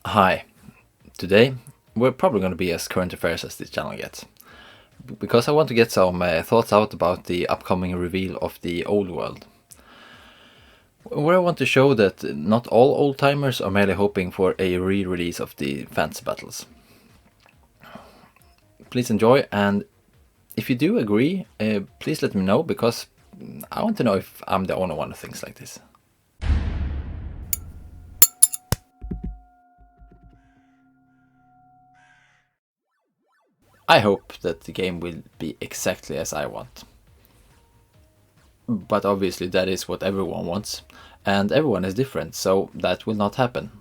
Hi, today we're probably going to be as current affairs as this channel gets, because I want to get some thoughts out about the upcoming reveal of the Old World, where I want to show that not all old-timers are merely hoping for a re-release of the fantasy battles. Please enjoy, and if you do agree, please let me know, because I want to know if I'm the only one who thinks like this. I hope that the game will be exactly as I want. But obviously that is what everyone wants, and everyone is different, so that will not happen.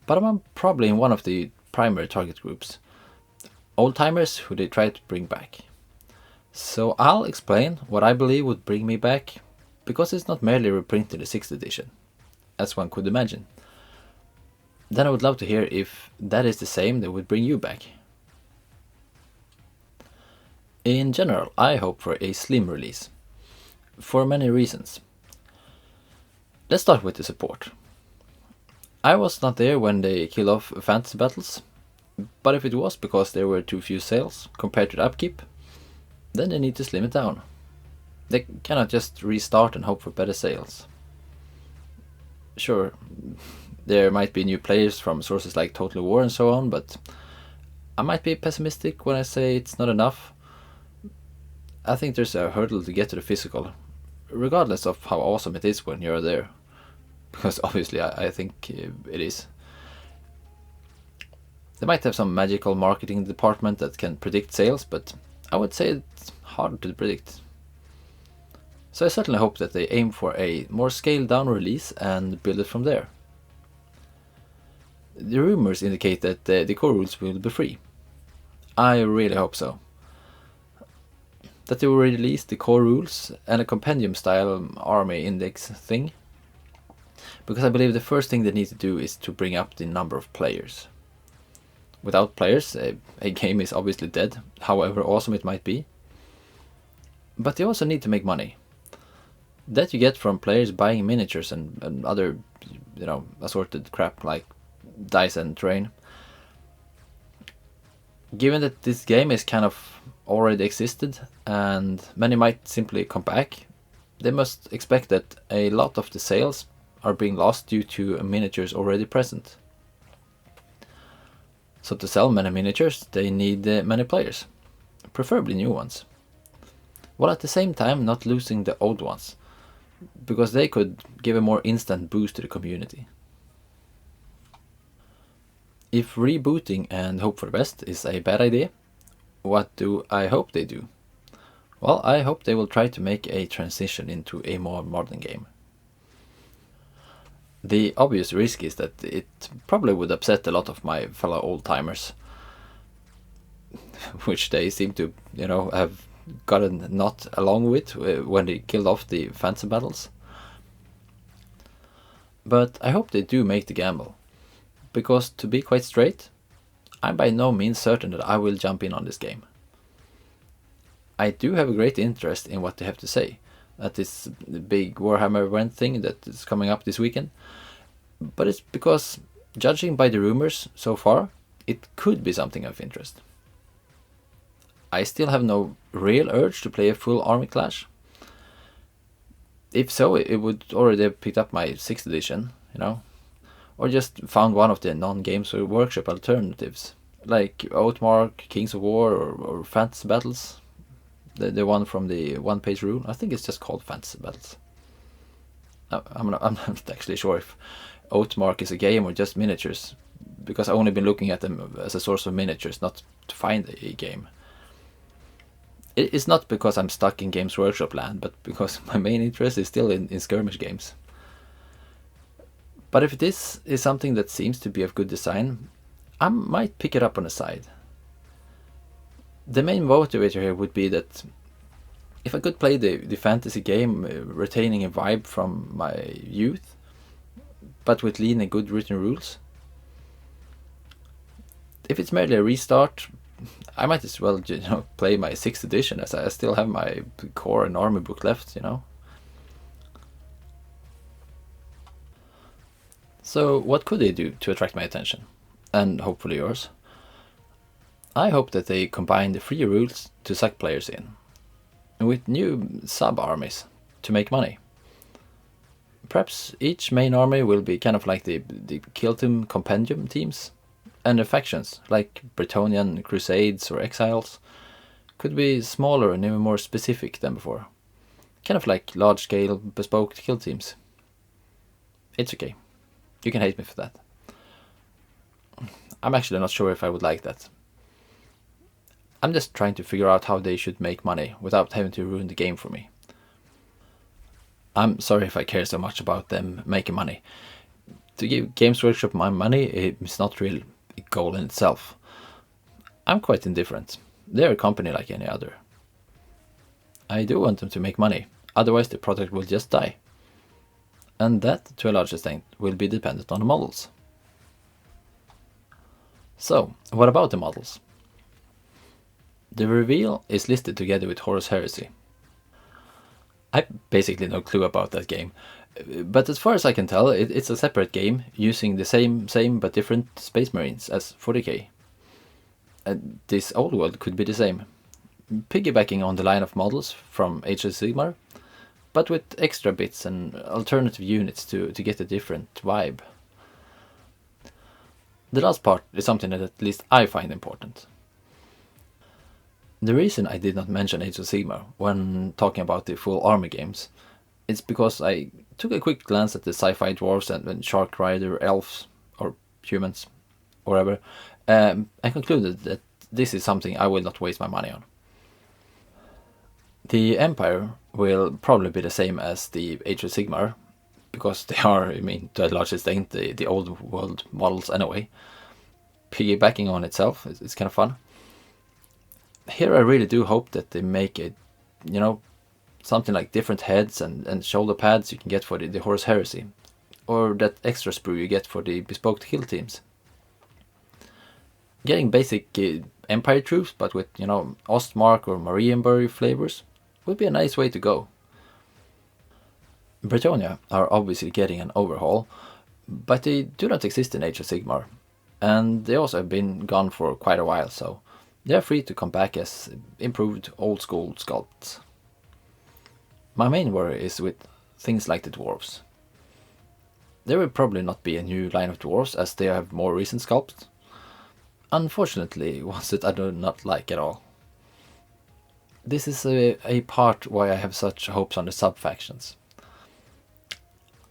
But I'm probably in one of the primary target groups, old-timers who they try to bring back. So I'll explain what I believe would bring me back, because it's not merely reprinting the 6th edition, as one could imagine. Then I would love to hear if that is the same that would bring you back. In general, I hope for a slim release, for many reasons. Let's start with the support. I was not there when they killed off fantasy battles, but if it was because there were too few sales compared to the upkeep, then they need to slim it down. They cannot just restart and hope for better sales. Sure, there might be new players from sources like Total War and so on, but I might be pessimistic when I say it's not enough. I think there's a hurdle to get to the physical, regardless of how awesome it is when you're there. Because obviously I think it is. They might have some magical marketing department that can predict sales, but I would say it's hard to predict. So I certainly hope that they aim for a more scaled down release and build it from there. The rumors indicate that the core rules will be free. I really hope so. That they will release the core rules and a compendium style army index thing, because I believe the first thing they need to do is to bring up the number of players. Without players, a game is obviously dead, however awesome it might be. But they also need to make money. That you get from players buying miniatures and other, assorted crap like dice and terrain. Given that this game is kind of already existed and many might simply come back, they must expect that a lot of the sales are being lost due to miniatures already present. So to sell many miniatures, they need many players, preferably new ones, while at the same time not losing the old ones, because they could give a more instant boost to the community. If rebooting and hope for the best is a bad idea, what do I hope they do? Well, I hope they will try to make a transition into a more modern game. The obvious risk is that it probably would upset a lot of my fellow old-timers, which they seem to, have gotten not along with when they killed off the fantasy battles. But I hope they do make the gamble, because to be quite straight, I'm by no means certain that I will jump in on this game. I do have a great interest in what they have to say at this big Warhammer event thing that is coming up this weekend, but it's because, judging by the rumors so far, it could be something of interest. I still have no real urge to play a full army clash. If so, it would already have picked up my 6th edition, or just found one of the non-Games Workshop alternatives, like Oathmark, Kings of War, or Fantasy Battles. The one from the one-page rule. I think it's just called Fantasy Battles. I'm not actually sure if Oathmark is a game or just miniatures, because I've only been looking at them as a source of miniatures, not to find a game. It's not because I'm stuck in Games Workshop land, but because my main interest is still in Skirmish games. But if this is something that seems to be of good design, I might pick it up on the side. The main motivator here would be that if I could play the fantasy game retaining a vibe from my youth, but with lean and good written rules. If it's merely a restart, I might as well play my 6th edition, as I still have my core and army book left, So what could they do to attract my attention? And hopefully yours? I hope that they combine the free rules to suck players in, with new sub-armies to make money. Perhaps each main army will be kind of like the Kill Team Compendium teams, and the factions, like Bretonnian Crusades or Exiles, could be smaller and even more specific than before. Kind of like large-scale, bespoke kill teams. It's okay. You can hate me for that. I'm actually not sure if I would like that. I'm just trying to figure out how they should make money without having to ruin the game for me. I'm sorry if I care so much about them making money. To give Games Workshop my money is not really a goal in itself. I'm quite indifferent. They're a company like any other. I do want them to make money, otherwise the product will just die. And that, to a large extent, will be dependent on the models. So, what about the models? The reveal is listed together with Horus Heresy. I have basically no clue about that game, but as far as I can tell, it's a separate game using the same but different Space Marines as 40k. This old world could be the same, piggybacking on the line of models from Age of Sigmar, but with extra bits and alternative units to get a different vibe. The last part is something that at least I find important. The reason I did not mention Age of Sigmar when talking about the full army games is because I took a quick glance at the sci-fi dwarves and Shark Rider elves, or humans, or whatever, and concluded that this is something I will not waste my money on. The Empire will probably be the same as the Age of Sigmar, because they are, I mean, to a large extent, the old world models anyway. Piggybacking on itself, it's kind of fun. Here I really do hope that they make it, something like different heads and shoulder pads you can get for the Horus Heresy, or that extra sprue you get for the bespoke kill teams. Getting basic Empire troops, but with, Ostmark or Marienburg flavors, would be a nice way to go. Bretonnia are obviously getting an overhaul, but they do not exist in Age of Sigmar, and they also have been gone for quite a while, so they are free to come back as improved old school sculpts. My main worry is with things like the dwarves. There will probably not be a new line of dwarves as they have more recent sculpts. Unfortunately, ones that I do not like at all. This is a part why I have such hopes on the sub-factions.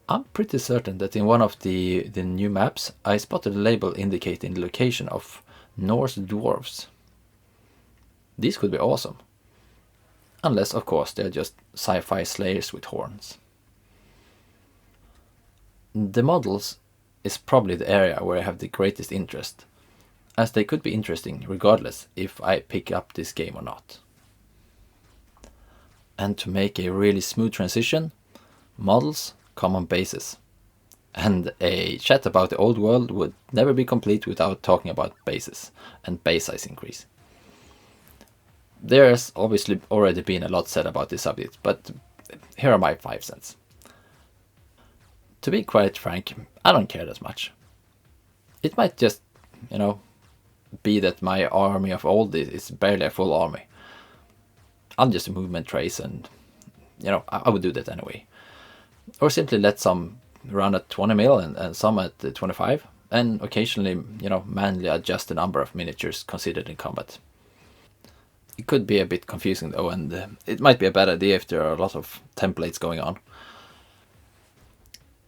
I'm pretty certain that in one of the new maps I spotted a label indicating the location of Norse dwarves. These could be awesome. Unless, of course, they're just sci-fi slayers with horns. The models is probably the area where I have the greatest interest, as they could be interesting regardless if I pick up this game or not. And to make a really smooth transition, models come on bases. And a chat about the old world would never be complete without talking about bases and base size increase. There's obviously already been a lot said about this subject, but here are my 5 cents. To be quite frank, I don't care that much. It might just, be that my army of old is barely a full army. I'm just a movement trace and, I would do that anyway. Or simply let some run at 20 mil and some at 25, and occasionally, manually adjust the number of miniatures considered in combat. It could be a bit confusing though, and it might be a bad idea if there are a lot of templates going on.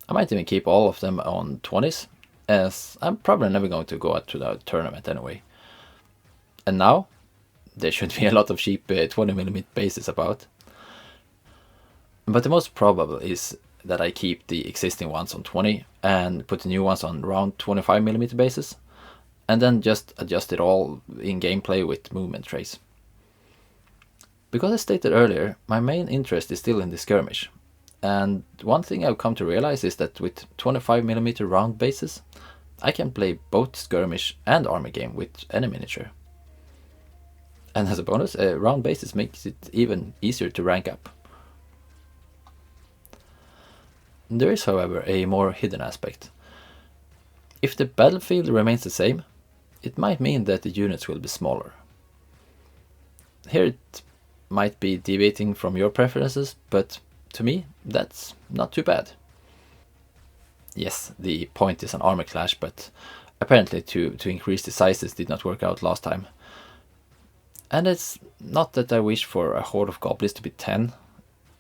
I might even keep all of them on 20s, as I'm probably never going to go out to the tournament anyway. And now, there should be a lot of cheap 20mm bases about. But the most probable is that I keep the existing ones on 20 and put the new ones on around 25mm bases, and then just adjust it all in gameplay with movement trace. Because as stated earlier, my main interest is still in the Skirmish, and one thing I've come to realize is that with 25mm round bases, I can play both Skirmish and army game with any miniature. And as a bonus, round bases makes it even easier to rank up. There is, however, a more hidden aspect. If the battlefield remains the same, it might mean that the units will be smaller. Here it might be deviating from your preferences, but to me that's not too bad. Yes, the point is an armor clash, but apparently to increase the sizes did not work out last time. And it's not that I wish for a horde of goblins to be 10,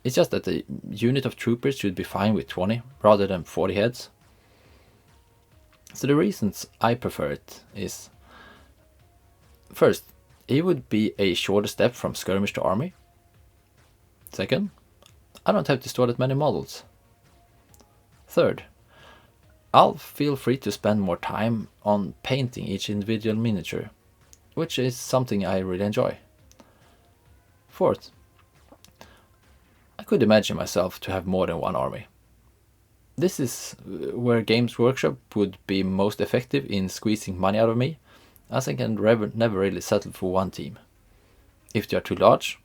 it's just that the unit of troopers should be fine with 20 rather than 40 heads. So the reasons I prefer it is, first, it would be a shorter step from skirmish to army. Second, I don't have to store that many models. Third, I'll feel free to spend more time on painting each individual miniature, which is something I really enjoy. Fourth, I could imagine myself to have more than one army. This is where Games Workshop would be most effective in squeezing money out of me, as I can never really settle for one team. If they are too large,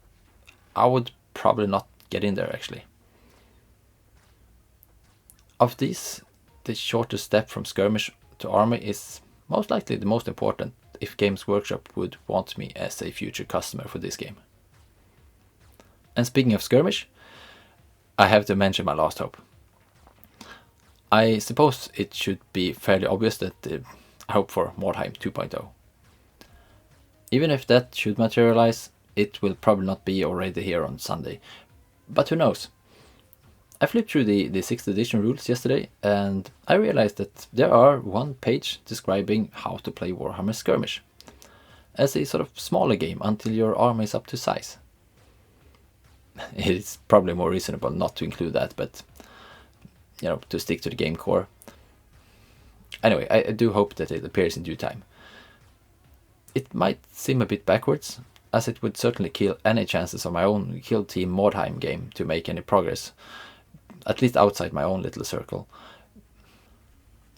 I would probably not get in there actually. Of these, the shortest step from skirmish to army is most likely the most important if Games Workshop would want me as a future customer for this game. And speaking of skirmish, I have to mention my last hope. I suppose it should be fairly obvious that I hope for Mordheim 2.0. Even if that should materialize, it will probably not be already here on Sunday. But who knows? I flipped through the 6th edition rules yesterday and I realized that there are one page describing how to play Warhammer Skirmish as a sort of smaller game until your army is up to size. It's probably more reasonable not to include that, but to stick to the game core. Anyway, I do hope that it appears in due time. It might seem a bit backwards, as it would certainly kill any chances of my own Kill Team Mordheim game to make any progress, at least outside my own little circle.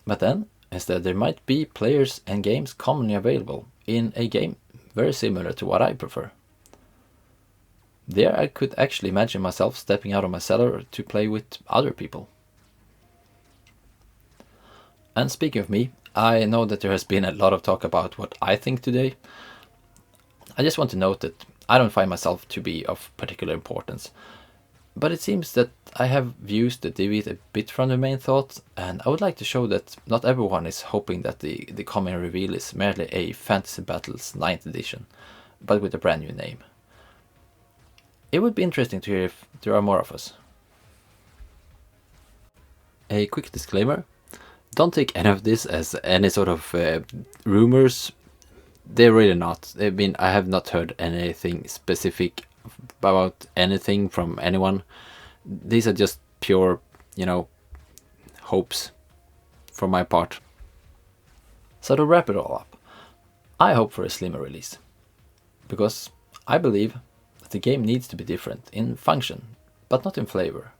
But then, instead there might be players and games commonly available in a game very similar to what I prefer. There I could actually imagine myself stepping out of my cellar to play with other people. And speaking of me, I know that there has been a lot of talk about what I think today. I just want to note that I don't find myself to be of particular importance, but it seems that I have views that deviate a bit from the main thought, and I would like to show that not everyone is hoping that the coming reveal is merely a Fantasy Battles 9th edition, but with a brand new name. It would be interesting to hear if there are more of us. A quick disclaimer. Don't take any of this as any sort of rumors. They're really not. I mean, I have not heard anything specific about anything from anyone. These are just pure, hopes from my part. So to wrap it all up, I hope for a slimmer release. Because I believe that the game needs to be different in function, but not in flavor.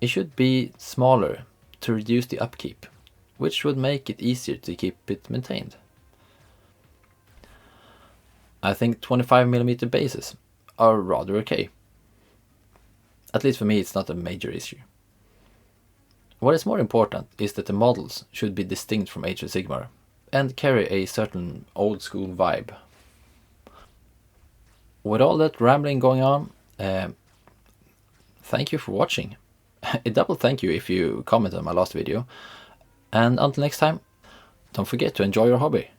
It should be smaller to reduce the upkeep, which would make it easier to keep it maintained. I think 25mm bases are rather okay. At least for me it's not a major issue. What is more important is that the models should be distinct from Age of Sigmar and carry a certain old school vibe. With all that rambling going on, thank you for watching. A double thank you if you comment on my last video. And until next time, don't forget to enjoy your hobby.